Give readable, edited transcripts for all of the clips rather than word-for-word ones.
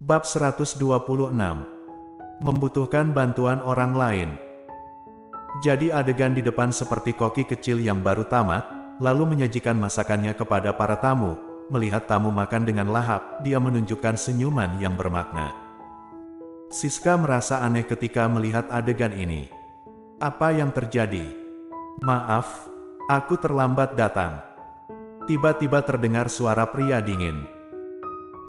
Bab 126. Membutuhkan bantuan orang lain. Jadi adegan di depan seperti koki kecil yang baru tamat, lalu menyajikan masakannya kepada para tamu. Melihat tamu makan dengan lahap, dia menunjukkan senyuman yang bermakna. Siska merasa aneh ketika melihat adegan ini. Apa yang terjadi? Maaf, aku terlambat datang. Tiba-tiba terdengar suara pria dingin.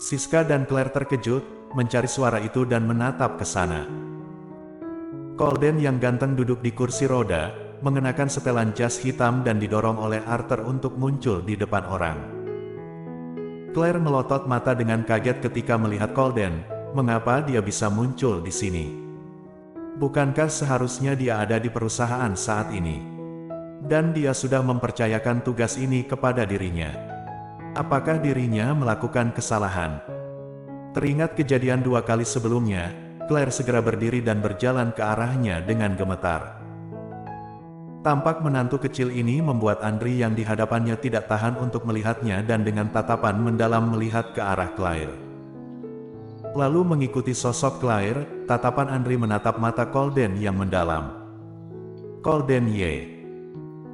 Siska dan Claire terkejut, mencari suara itu dan menatap ke sana. Colden yang ganteng duduk di kursi roda, mengenakan setelan jas hitam dan didorong oleh Arthur untuk muncul di depan orang. Claire melotot mata dengan kaget ketika melihat Colden. Mengapa dia bisa muncul di sini? Bukankah seharusnya dia ada di perusahaan saat ini? Dan dia sudah mempercayakan tugas ini kepada dirinya. Apakah dirinya melakukan kesalahan? Teringat kejadian 2 kali sebelumnya, Claire segera berdiri dan berjalan ke arahnya dengan gemetar. Tampak menantu kecil ini membuat Andri yang di hadapannya tidak tahan untuk melihatnya dan dengan tatapan mendalam melihat ke arah Claire. Lalu mengikuti sosok Claire, tatapan Andri menatap mata Colden yang mendalam. Colden Y.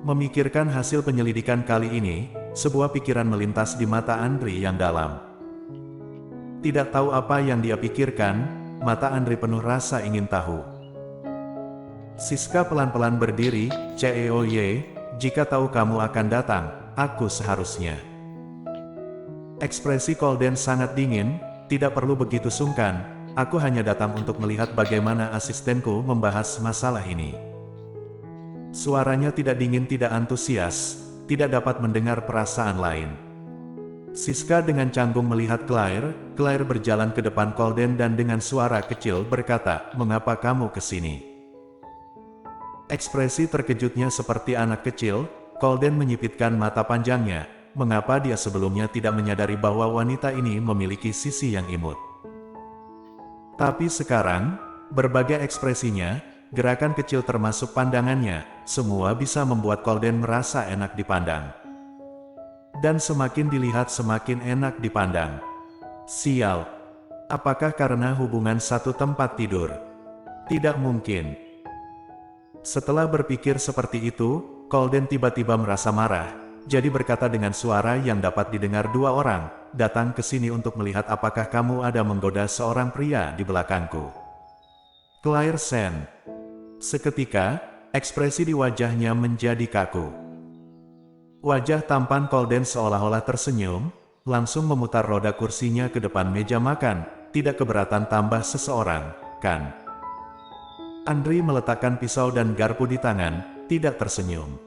Memikirkan hasil penyelidikan kali ini, sebuah pikiran melintas di mata Andri yang dalam. Tidak tahu apa yang dia pikirkan, mata Andri penuh rasa ingin tahu. Siska pelan-pelan berdiri, "Ceoye, jika tahu kamu akan datang, aku seharusnya." Ekspresi Colden sangat dingin, "Tidak perlu begitu sungkan, aku hanya datang untuk melihat bagaimana asistenku membahas masalah ini." Suaranya tidak dingin, tidak antusias, tidak dapat mendengar perasaan lain. Siska dengan canggung melihat Claire. Claire berjalan ke depan Colden dan dengan suara kecil berkata, "Mengapa kamu ke sini?" Ekspresi terkejutnya seperti anak kecil, Colden menyipitkan mata panjangnya. Mengapa dia sebelumnya tidak menyadari bahwa wanita ini memiliki sisi yang imut? Tapi sekarang, berbagai ekspresinya, gerakan kecil termasuk pandangannya, semua bisa membuat Colden merasa enak dipandang. Dan semakin dilihat semakin enak dipandang. Sial. Apakah karena hubungan satu tempat tidur? Tidak mungkin. Setelah berpikir seperti itu, Colden tiba-tiba merasa marah. Jadi berkata dengan suara yang dapat didengar 2 orang, "Datang ke sini untuk melihat apakah kamu ada menggoda seorang pria di belakangku." Claire Sen. Seketika, ekspresi di wajahnya menjadi kaku. Wajah tampan Colden seolah-olah tersenyum, langsung memutar roda kursinya ke depan meja makan. Tidak keberatan tambah seseorang, kan? Andri meletakkan pisau dan garpu di tangan, tidak tersenyum.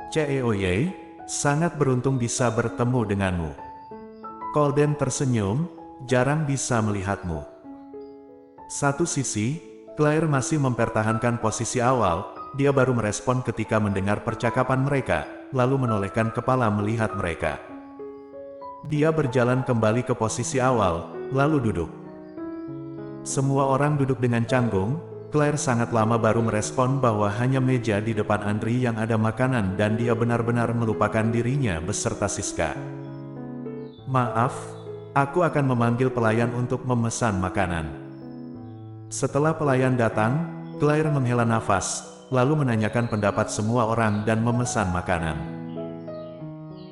"Ceoye, sangat beruntung bisa bertemu denganmu." Colden tersenyum, "Jarang bisa melihatmu." Satu sisi, Claire masih mempertahankan posisi awal, dia baru merespon ketika mendengar percakapan mereka, lalu menolehkan kepala melihat mereka. Dia berjalan kembali ke posisi awal, lalu duduk. Semua orang duduk dengan canggung. Claire sangat lama baru merespon bahwa hanya meja di depan Andri yang ada makanan dan dia benar-benar melupakan dirinya beserta Siska. "Maaf, aku akan memanggil pelayan untuk memesan makanan." Setelah pelayan datang, Claire menghela nafas, lalu menanyakan pendapat semua orang dan memesan makanan.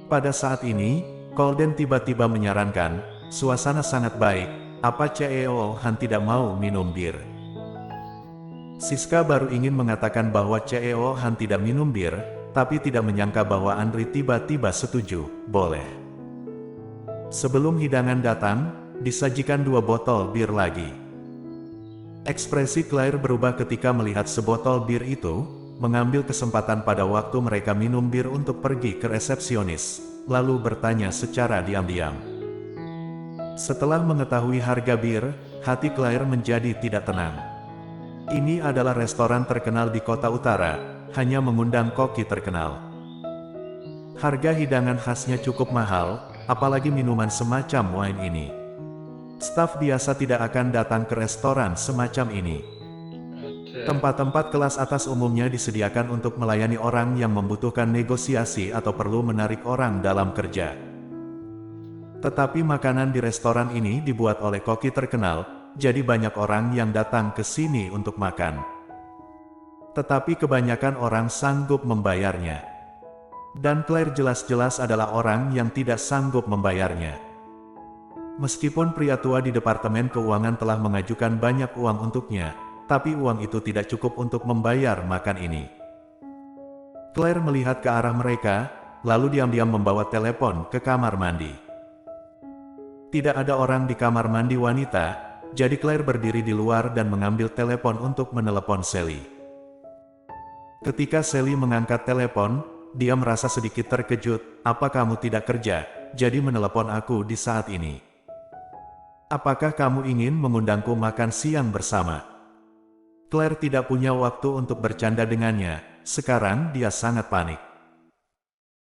Pada saat ini, Colden tiba-tiba menyarankan, "Suasana sangat baik, apa Ceo Han tidak mau minum bir?" Siska baru ingin mengatakan bahwa Ceo Han tidak minum bir, tapi tidak menyangka bahwa Andri tiba-tiba setuju, "Boleh." Sebelum hidangan datang, disajikan 2 botol bir lagi. Ekspresi Claire berubah ketika melihat sebotol bir itu, mengambil kesempatan pada waktu mereka minum bir untuk pergi ke resepsionis, lalu bertanya secara diam-diam. Setelah mengetahui harga bir, hati Claire menjadi tidak tenang. Ini adalah restoran terkenal di kota utara, hanya mengundang koki terkenal. Harga hidangan khasnya cukup mahal, apalagi minuman semacam wine ini. Staf biasa tidak akan datang ke restoran semacam ini. Tempat-tempat kelas atas umumnya disediakan untuk melayani orang yang membutuhkan negosiasi atau perlu menarik orang dalam kerja. Tetapi makanan di restoran ini dibuat oleh koki terkenal, jadi banyak orang yang datang ke sini untuk makan. Tetapi kebanyakan orang sanggup membayarnya. Dan Claire jelas-jelas adalah orang yang tidak sanggup membayarnya. Meskipun pria tua di Departemen Keuangan telah mengajukan banyak uang untuknya, tapi uang itu tidak cukup untuk membayar makan ini. Claire melihat ke arah mereka, lalu diam-diam membawa telepon ke kamar mandi. Tidak ada orang di kamar mandi wanita, jadi Claire berdiri di luar dan mengambil telepon untuk menelepon Sally. Ketika Sally mengangkat telepon, dia merasa sedikit terkejut. "Apa kamu tidak kerja, jadi menelepon aku di saat ini? Apakah kamu ingin mengundangku makan siang bersama?" Claire tidak punya waktu untuk bercanda dengannya, sekarang dia sangat panik.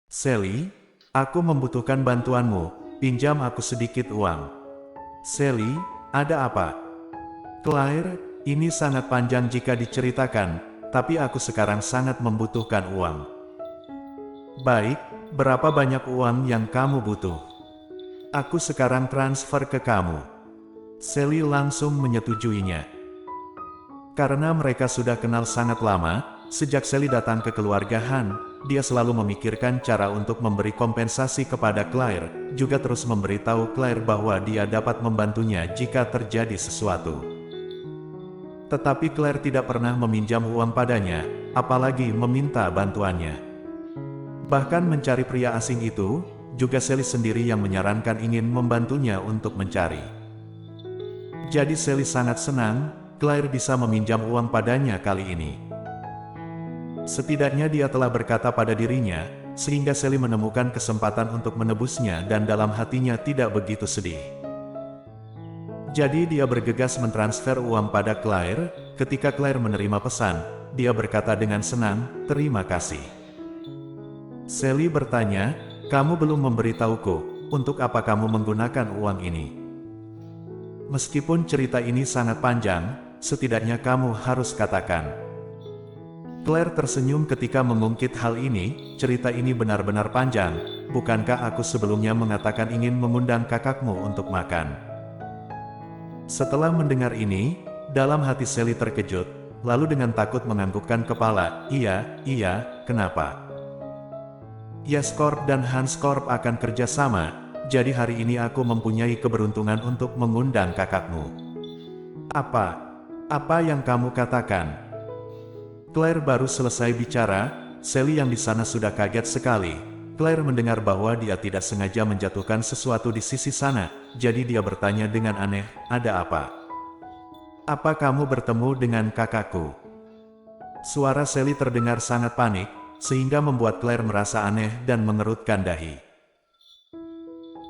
"Sally, aku membutuhkan bantuanmu, pinjam aku sedikit uang." "Sally, ada apa?" "Claire, ini sangat panjang jika diceritakan, tapi aku sekarang sangat membutuhkan uang." "Baik, berapa banyak uang yang kamu butuh? Aku sekarang transfer ke kamu." Sally langsung menyetujuinya. Karena mereka sudah kenal sangat lama, sejak Sally datang ke keluarga Han, dia selalu memikirkan cara untuk memberi kompensasi kepada Claire, juga terus memberitahu Claire bahwa dia dapat membantunya jika terjadi sesuatu. Tetapi Claire tidak pernah meminjam uang padanya, apalagi meminta bantuannya. Bahkan mencari pria asing itu, juga Sally sendiri yang menyarankan ingin membantunya untuk mencari. Jadi Sally sangat senang, Claire bisa meminjam uang padanya kali ini. Setidaknya dia telah berkata pada dirinya, sehingga Sally menemukan kesempatan untuk menebusnya dan dalam hatinya tidak begitu sedih. Jadi dia bergegas mentransfer uang pada Claire. Ketika Claire menerima pesan, dia berkata dengan senang, "Terima kasih." Sally bertanya, "Kamu belum memberitahuku, untuk apa kamu menggunakan uang ini?" "Meskipun cerita ini sangat panjang, setidaknya kamu harus katakan." Claire tersenyum ketika mengungkit hal ini. "Cerita ini benar-benar panjang, bukankah aku sebelumnya mengatakan ingin mengundang kakakmu untuk makan?" Setelah mendengar ini, dalam hati Sally terkejut, lalu dengan takut menganggukkan kepala, Iya, kenapa?" "Yes Corp dan Hans Corp akan kerjasama, jadi hari ini aku mempunyai keberuntungan untuk mengundang kakakmu." Apa yang kamu katakan?" Claire baru selesai bicara, Sally yang di sana sudah kaget sekali. Claire mendengar bahwa dia tidak sengaja menjatuhkan sesuatu di sisi sana, jadi dia bertanya dengan aneh, "Ada apa? Apa kamu bertemu dengan kakakku?" Suara Sally terdengar sangat panik, sehingga membuat Claire merasa aneh dan mengerutkan dahi.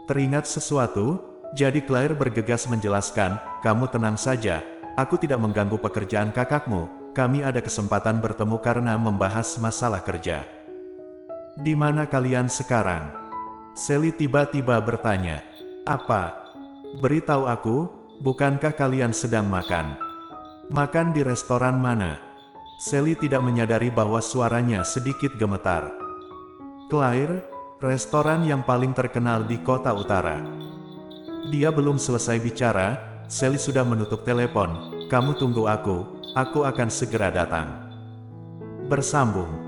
Teringat sesuatu, jadi Claire bergegas menjelaskan, "Kamu tenang saja, aku tidak mengganggu pekerjaan kakakmu. Kami ada kesempatan bertemu karena membahas masalah kerja." "Di mana kalian sekarang?" Sally tiba-tiba bertanya. "Apa? Beritahu aku, bukankah kalian sedang makan? Makan di restoran mana?" Sally tidak menyadari bahwa suaranya sedikit gemetar. "Claire, restoran yang paling terkenal di kota utara." Dia belum selesai bicara, Sally sudah menutup telepon. "Kamu tunggu aku akan segera datang." Bersambung.